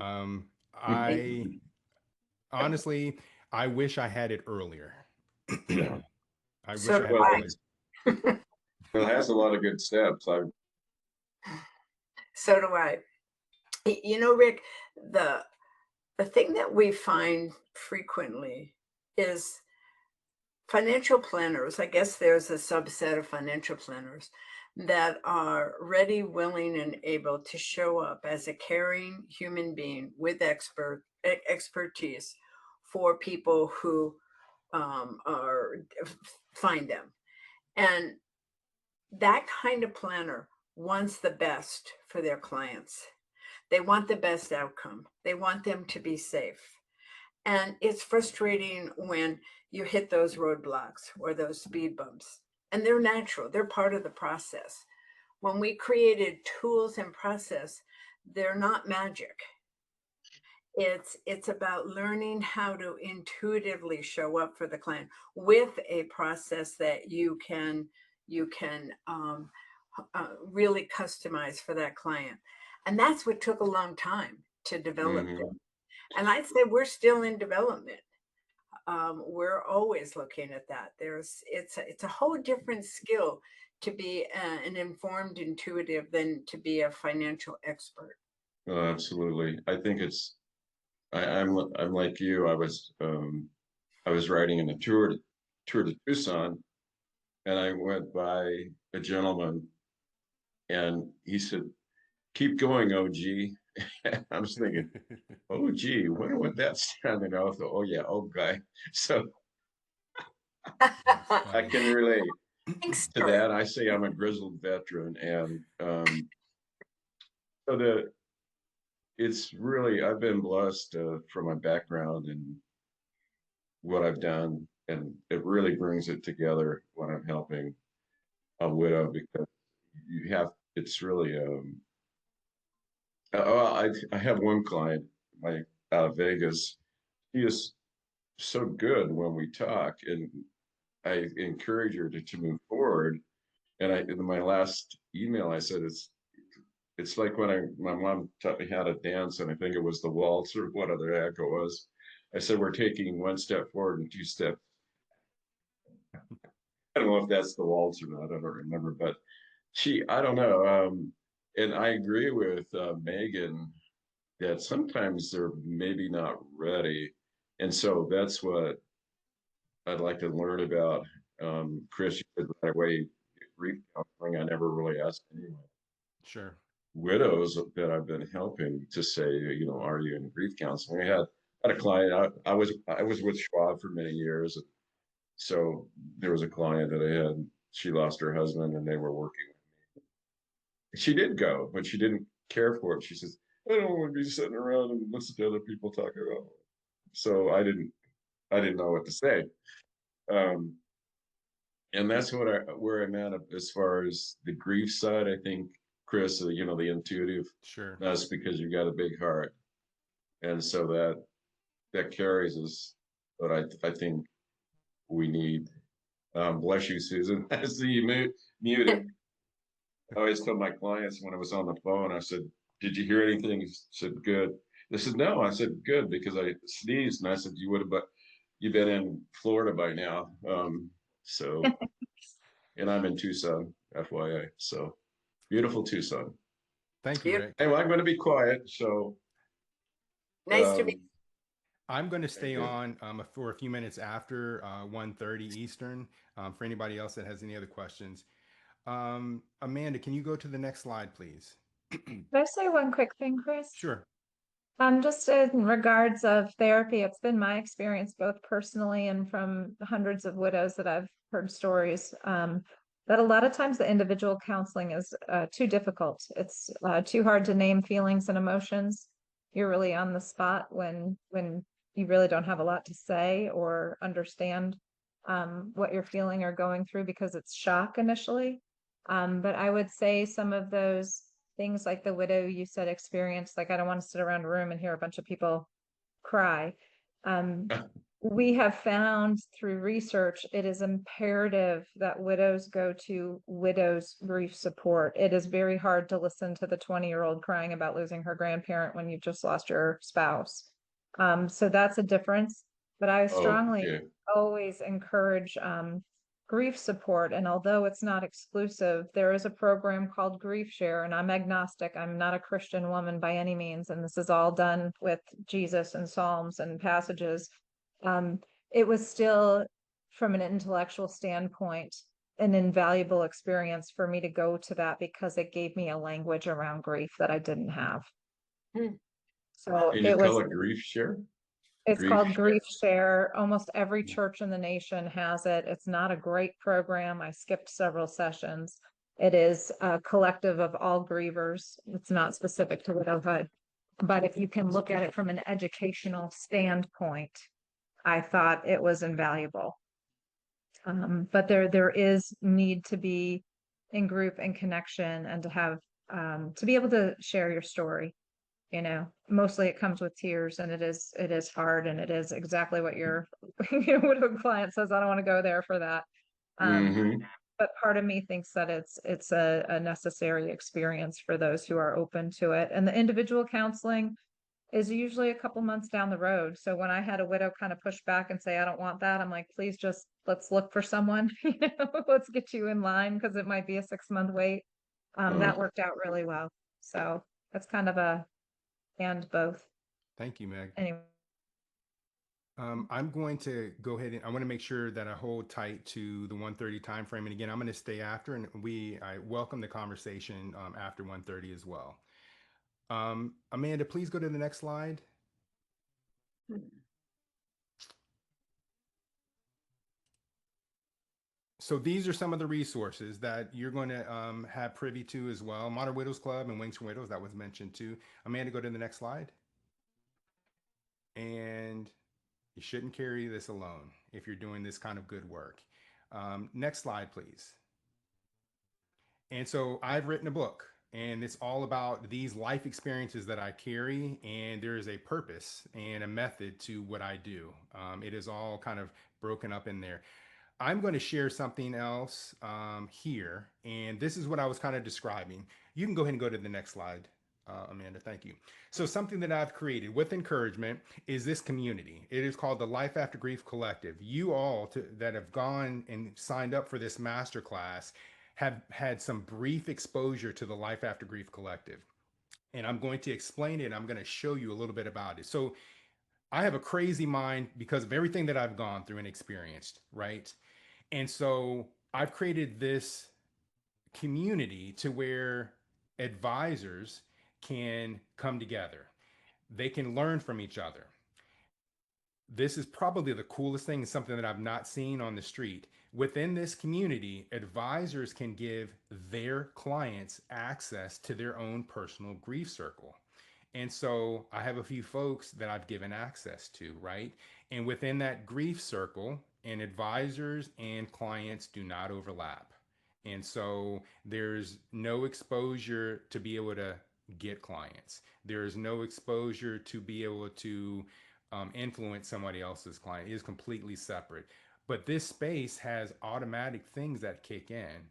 I honestly, I wish I had it earlier. Yeah. I wish So I do had it Well, earlier. it has a lot of good steps. so do I. You know, Rick, the the thing that we find frequently is financial planners. I guess there's a subset of financial planners that are ready, willing, and able to show up as a caring human being with expertise for people who are find them. And that kind of planner wants the best for their clients. They want the best outcome. They want them to be safe. And it's frustrating when you hit those roadblocks or those speed bumps. And they're natural, they're part of the process. When we created tools and process, they're not magic. It's about learning how to intuitively show up for the client with a process that you can really customize for that client. And that's what took a long time to develop this. Mhm. And I'd say we're still in development. We're always looking at that. It's a whole different skill to be an informed intuitive than to be a financial expert. Oh, absolutely. I think I'm like you. I was riding in a tour to Tucson, and I went by a gentleman, and he said, "Keep going, OG." I was thinking, OG, wonder what that's standing out. Oh yeah, old guy. So That's I funny. can relate Thanks, to sir. that. I say I'm a grizzled veteran, and so the it's really I've been blessed for my background and what I've done, and it really brings it together when I'm helping a widow because you have it's really I have one client my out of Vegas. He is so good when we talk, and I encourage her to move forward. And in my last email I said it's like when my mom taught me how to dance, and I think it was the waltz or what other heck it was. I said we're taking one step forward and two steps. I don't know if that's the waltz or not. I don't remember, but I don't know. And I agree with Megan that sometimes they're maybe not ready. And so that's what I'd like to learn about. Chris, you said right away, grief counseling. I never really asked anyone. Sure. Widows that I've been helping to say, are you in grief counseling? Had a client. I was with Schwab for many years, so there was a client that I had. She lost her husband, and they were working. She did go, but she didn't care for it. She says, "I don't want to be sitting around and listen to other people talk about it." So I didn't know what to say. Um, and that's where I'm at as far as the grief side. I think Chris, the intuitive, Sure. that's because you've got a big heart, and so that carries us. But I think we need. Bless you, Susan. I see you muted. I always tell my clients when I was on the phone, I said, "Did you hear anything?" He said, "Good." They said, "No." I said, "Good," because I sneezed, and I said, "You would have, but you've been in Florida by now." So, and I'm in Tucson, FYI. So, beautiful Tucson. Thank you, Beautiful. Rick. Anyway, I'm going to be quiet. So, Nice to meet um, I'm going to thank stay you. on for a few minutes after 1:30 Eastern for anybody else that has any other questions. Amanda, can you go to the next slide, please? Can I say one quick thing, Chris? Sure. Just in regards of therapy, it's been my experience both personally and from hundreds of widows that I've heard stories, that a lot of times the individual counseling is too difficult. It's too hard to name feelings and emotions. You're really on the spot when you really don't have a lot to say or understand what you're feeling or going through because it's shock initially. But I would say some of those things like the widow you said experience, like I don't want to sit around a room and hear a bunch of people cry. Um, we have found through research, it is imperative that widows go to widows grief support. It is very hard to listen to the 20-year-old crying about losing her grandparent when you've just lost your spouse. So that's a difference. But I strongly Okay. always encourage grief support. And although it's not exclusive, there is a program called Grief Share, and I'm agnostic. I'm not a Christian woman by any means. And this is all done with Jesus and Psalms and passages. It was still, from an intellectual standpoint, an invaluable experience for me to go to that because it gave me a language around grief that I didn't have. Hmm. So And you call it grief share? it's Grief called share. Grief Share. Almost every church in the nation has it. It's not a great program. I skipped several sessions. It is a collective of all grievers. It's not specific to widowhood. But if you can look at it from an educational standpoint, I thought it was invaluable. But there is need to be in group and connection and to have to be able to share your story. You know, mostly it comes with tears, and it is hard, and it is exactly what your what a client says. I don't want to go there for that. Mm-hmm. But part of me thinks that it's a necessary experience for those who are open to it. And the individual counseling is usually a couple months down the road. So when I had a widow kind of push back and say, I don't want that, I'm like, please just let's look for someone, let's get you in line because it might be a 6-month wait. That worked out really well. So that's kind of a and both. Thank you, Meg. Anyway. I'm going to go ahead and I want to make sure that I hold tight to the 1:30 time frame. And again, I'm going to stay after, and I welcome the conversation after 1:30 as well. Amanda, please go to the next slide. So these are some of the resources that you're going to have privy to as well. Modern Widows Club and Wings for Widows, that was mentioned too. Amanda, go to the next slide. And you shouldn't carry this alone if you're doing this kind of good work. Next slide, please. And so I've written a book, and it's all about these life experiences that I carry, and there is a purpose and a method to what I do. It is all kind of broken up in there. I'm going to share something else here, and this is what I was kind of describing. You can go ahead and go to the next slide, Amanda. Thank you. So something that I've created with encouragement is this community. It is called the Life After Grief Collective. You all that have gone and signed up for this masterclass have had some brief exposure to the Life After Grief Collective. And I'm going to explain it. I'm going to show you a little bit about it. So I have a crazy mind because of everything that I've gone through and experienced, right? And so I've created this community to where advisors can come together. They can learn from each other. This is probably the coolest thing, something that I've not seen on the street. Within this community, advisors can give their clients access to their own personal grief circle. And so I have a few folks that I've given access to, right? And within that grief circle, and advisors and clients do not overlap. And so there's no exposure to be able to get clients. There is no exposure to be able to influence somebody else's client. It is completely separate. But this space has automatic things that kick in.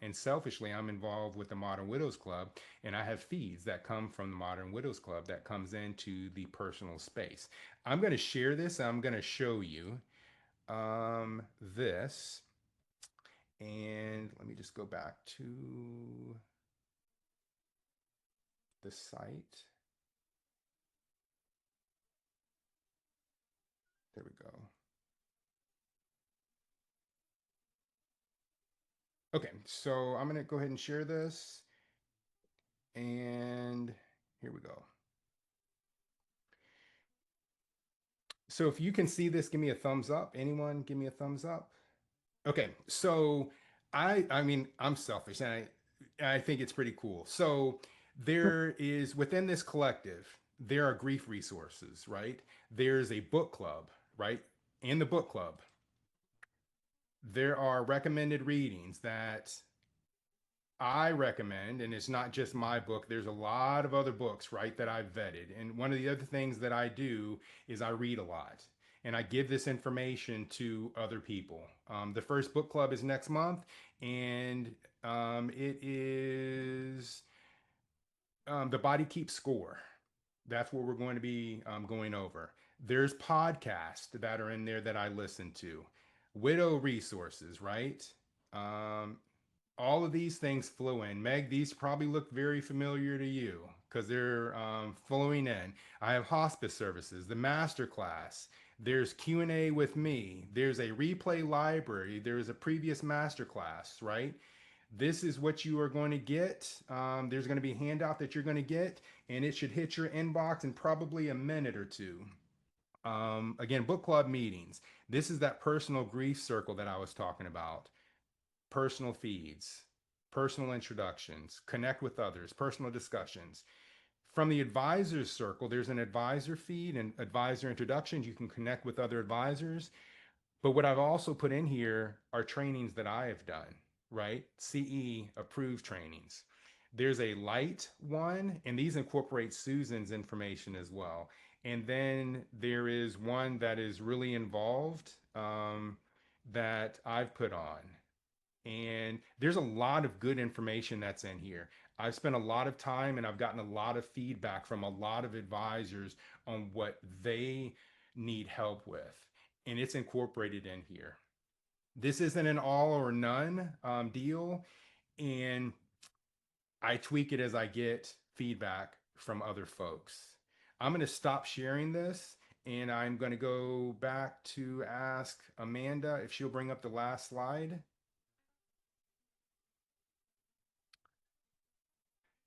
And selfishly, I'm involved with the Modern Widows Club, and I have feeds that come from the Modern Widows Club that comes into the personal space. I'm going to share this. I'm going to show you this. And let me just go back to the site. There we go. Okay, so I'm going to go ahead and share this. And here we go. So if you can see this, give me a thumbs up. Anyone give me a thumbs up? Okay, so I mean, I'm selfish, and I think it's pretty cool. So there is within this collective, there are grief resources, right? There's a book club, right? In the book club, there are recommended readings that I recommend, and it's not just my book, there's a lot of other books, right, that I've vetted. And one of the other things that I do is I read a lot. and I give this information to other people. The first book club is next month, and it is The Body Keeps Score. That's what we're going to be going over. There's podcasts that are in there that I listen to, widow resources, right? Um, all of these things flow in. Meg, these probably look very familiar to you because they're flowing in. I have hospice services, the master class. There's Q&A with me. There's a replay library. There's a previous master class, right? This is what you are going to get. There's going to be a handout that you're going to get, and it should hit your inbox in probably a minute or two. Again, book club meetings. This is that personal grief circle that I was talking about. Personal feeds, personal introductions, connect with others, personal discussions. From the advisors circle, there's an advisor feed and advisor introductions. You can connect with other advisors. But what I've also put in here are trainings that I have done, right? CE approved trainings. There's a light one, and these incorporate Susan's information as well. And then there is one that is really involved that I've put on. And there's a lot of good information that's in here. I've spent a lot of time and I've gotten a lot of feedback from a lot of advisors on what they need help with, and it's incorporated in here. This isn't an all or none deal, and I tweak it as I get feedback from other folks. I'm going to stop sharing this, and I'm going to go back to ask Amanda if she'll bring up the last slide.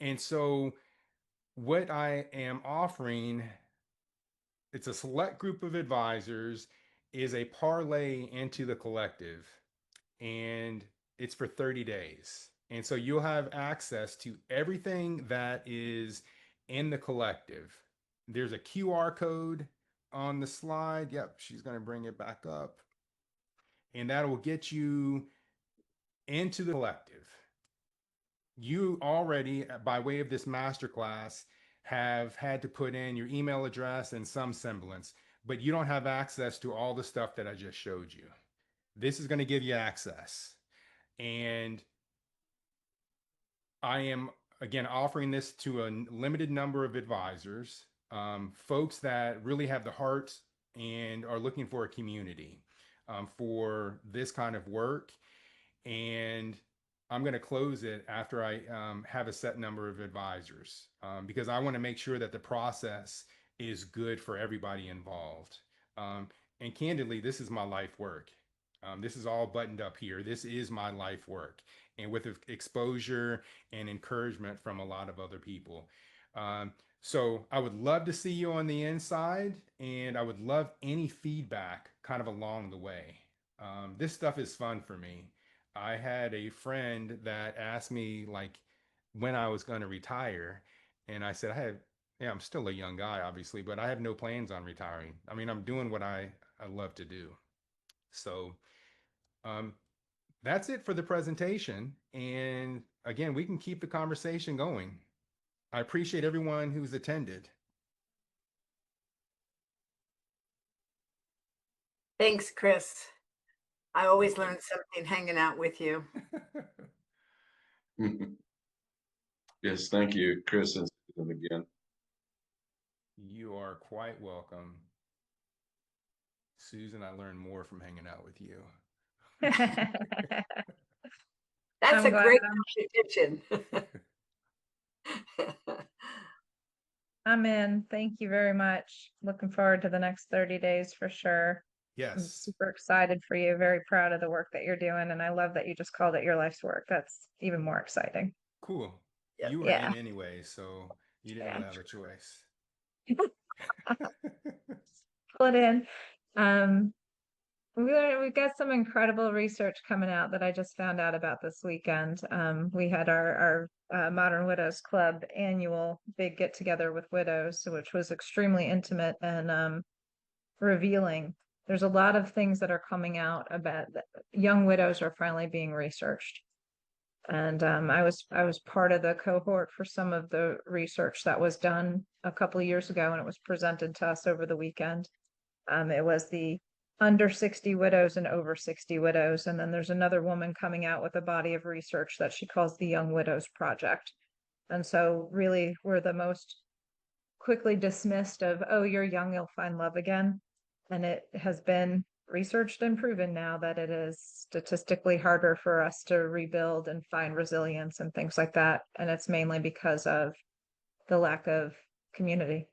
And so what I am offering, it's a select group of advisors, is a parlay into the collective, and it's for 30 days. And so you'll have access to everything that is in the collective. There's a QR code on the slide. Yep, she's going to bring it back up. And that will get you into the collective. You already, by way of this masterclass, have had to put in your email address and some semblance, but you don't have access to all the stuff that I just showed you. This is going to give you access. And I am, again, offering this to a limited number of advisors, folks that really have the heart and are looking for a community for this kind of work. And I'm going to close it after I have a set number of advisors because I want to make sure that the process is good for everybody involved. And candidly, this is my life work. This is all buttoned up here. This is my life work. And with exposure and encouragement from a lot of other people. So I would love to see you on the inside, and I would love any feedback kind of along the way. This stuff is fun for me. I had a friend that asked me like when I was going to retire, and I said, yeah, I'm still a young guy, obviously, but I have no plans on retiring. I mean, I'm doing what I love to do. So um, that's it for the presentation. And again, we can keep the conversation going. I appreciate everyone who's attended. Thanks, Chris. I always learn something hanging out with you. Yes, thank you, Chris and Susan again. You are quite welcome. Susan, I learned more from hanging out with you. That's a glad great I'm- competition. I'm in. Thank you very much. Looking forward to the next 30 days for sure. I'm Yes. super excited for you. Very proud of the work that you're doing. And I love that you just called it your life's work. That's even more exciting. Cool. Yep. You were Yeah. in anyway, so you didn't really have a choice. Pull it in. We've got some incredible research coming out that I just found out about this weekend. We had our Modern Widows Club annual big get together with widows, which was extremely intimate and revealing. There's a lot of things that are coming out about young widows are finally being researched. And I was part of the cohort for some of the research that was done a couple of years ago, and it was presented to us over the weekend. It was the under 60 widows and over 60 widows. And then there's another woman coming out with a body of research that she calls the Young Widows Project. And so really we're the most quickly dismissed of, oh, you're young, you'll find love again. And it has been researched and proven now that it is statistically harder for us to rebuild and find resilience and things like that. And it's mainly because of the lack of community,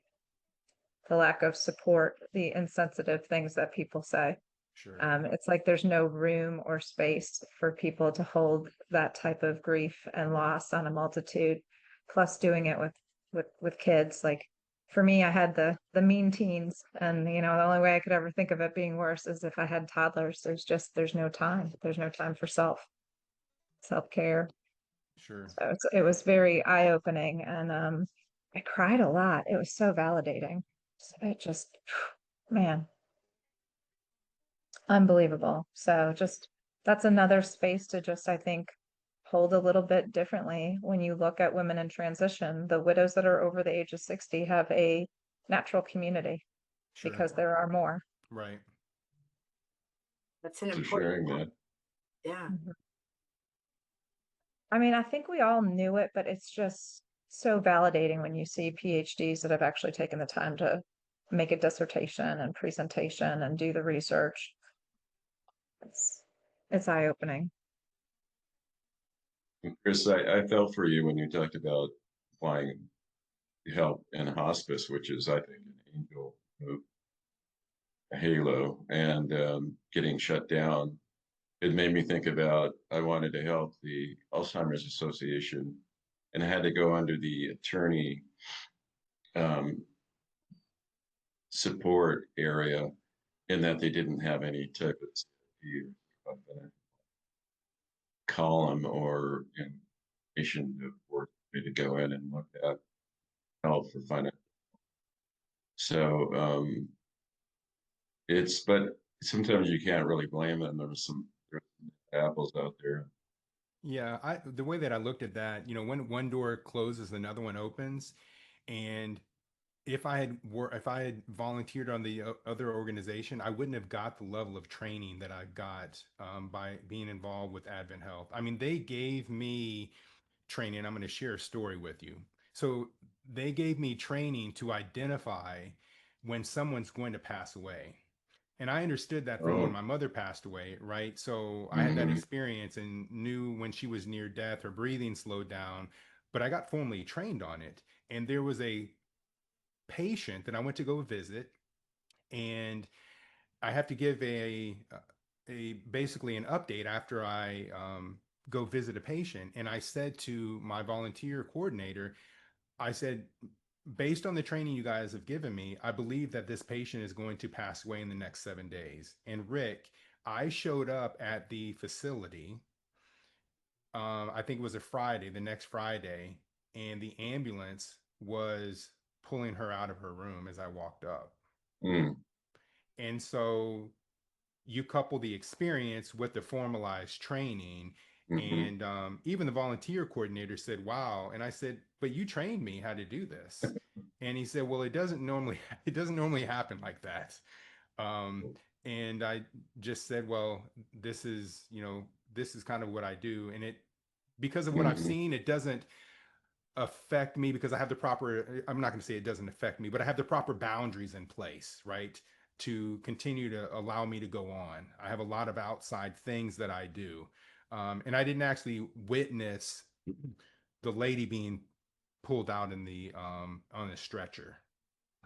the lack of support, the insensitive things that people say. Sure. It's like there's no room or space for people to hold that type of grief and loss on a multitude. Plus, doing it with kids. Like for me, I had the mean teens, and the only way I could ever think of it being worse is if I had toddlers. There's no time. There's no time for self care. Sure. So it was very eye opening, and I cried a lot. It was so validating. It just, man, unbelievable. So just that's another space to just, I think, hold a little bit differently when you look at women in transition. The widows that are over the age of 60 have a natural community Sure. because there are more. Right. That's an For important sharing point. that. Yeah. I mean, I think we all knew it, but it's just so validating when you see PhDs that have actually taken the time to make a dissertation and presentation and do the research. It's eye-opening. Chris, I felt for you when you talked about applying help in hospice, which is, I think, an angel move, a halo, and getting shut down. It made me think about I wanted to help the Alzheimer's Association, and I had to go under the attorney um, support area in that they didn't have any type of column or information for me to go in and look at help for finance. So but sometimes you can't really blame them. There's some apples out there. Yeah, the way that I looked at that, when one door closes, another one opens, and if I had volunteered on the other organization, I wouldn't have got the level of training that I got by being involved with Advent Health. I mean, they gave me training. I'm going to share a story with you. So they gave me training to identify when someone's going to pass away. And I understood that from when Oh, my mother passed away, right? So I had that mm-hmm. experience and knew when she was near death, her breathing slowed down, but I got formally trained on it. And there was a patient that I went to go visit, and I have to give a basically an update after I go visit a patient. And I said to my volunteer coordinator, I said, based on the training you guys have given me, I believe that this patient is going to pass away in the next 7 days. And Rick, I showed up at the facility. I think it was a Friday, the next Friday, and the ambulance was pulling her out of her room as I walked up. Mm. And so you couple the experience with the formalized training, Mm-hmm. and even the volunteer coordinator said, wow. And I said, but you trained me how to do this. And he said, well, it doesn't normally happen like that. um, and I just said, well, this is kind of what I do. And it, because of what I've Mm-hmm. seen, it doesn't affect me because I have the proper, I'm not going to say it doesn't affect me, but I have the proper boundaries in place, right? To continue to allow me to go on. I have a lot of outside things that I do. And I didn't actually witness the lady being pulled out in the on a stretcher.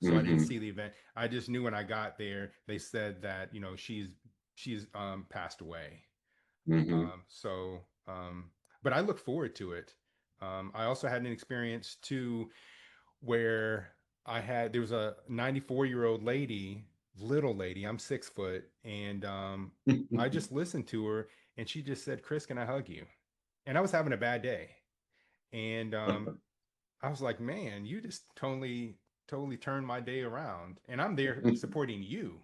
So I didn't Mm-hmm. see the event. I just knew when I got there, they said that, she's passed away. Mm-hmm. So, but I look forward to it. I also had an experience too where there was a 94-year-old lady, little lady, I'm 6 foot, and I just listened to her, and she just said, Chris, can I hug you? And I was having a bad day. And I was like, man, you just totally turned my day around. And I'm there supporting you.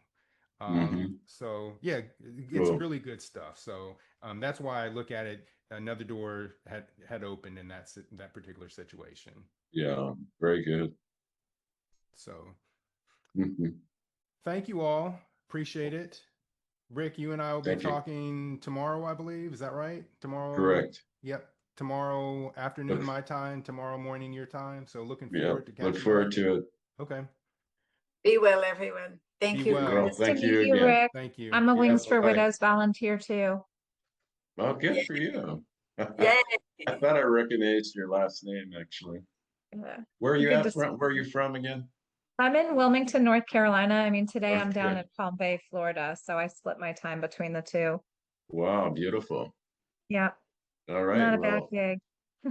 Mm-hmm. So yeah, it's Cool. really good stuff. So that's why I look at it. Another door had opened in that particular situation. Yeah, very good. So Mm-hmm. thank you all. Appreciate it. Rick, you and I will be Thank you. talking tomorrow, I believe. Is that right? Tomorrow? Correct. Yep. Tomorrow afternoon, Look, my time, tomorrow morning, your time. So looking yeah, forward to look catching forward up. to it. Okay. Be well, everyone. Be Thank you, well. Nice Chris. to Thank meet you you, again. Rick. Thank you. I'm a Yeah, Wings for bye-bye. Widows volunteer too. Well, good for you. Yay. I thought I recognized your last name, actually. Yeah. Where are You you could at just, from? Where are you from again? I'm in Wilmington, North Carolina. I mean, today I'm down Okay. in Palm Bay, Florida, so I split my time between the two. Wow, beautiful. Yeah, All right. not a bad Well, gig.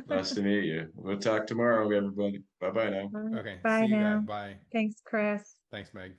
nice to meet you. We'll talk tomorrow, everybody. Bye-bye now. All right, Okay. See bye you guys. now. Bye. Thanks, Chris. Thanks, Meg.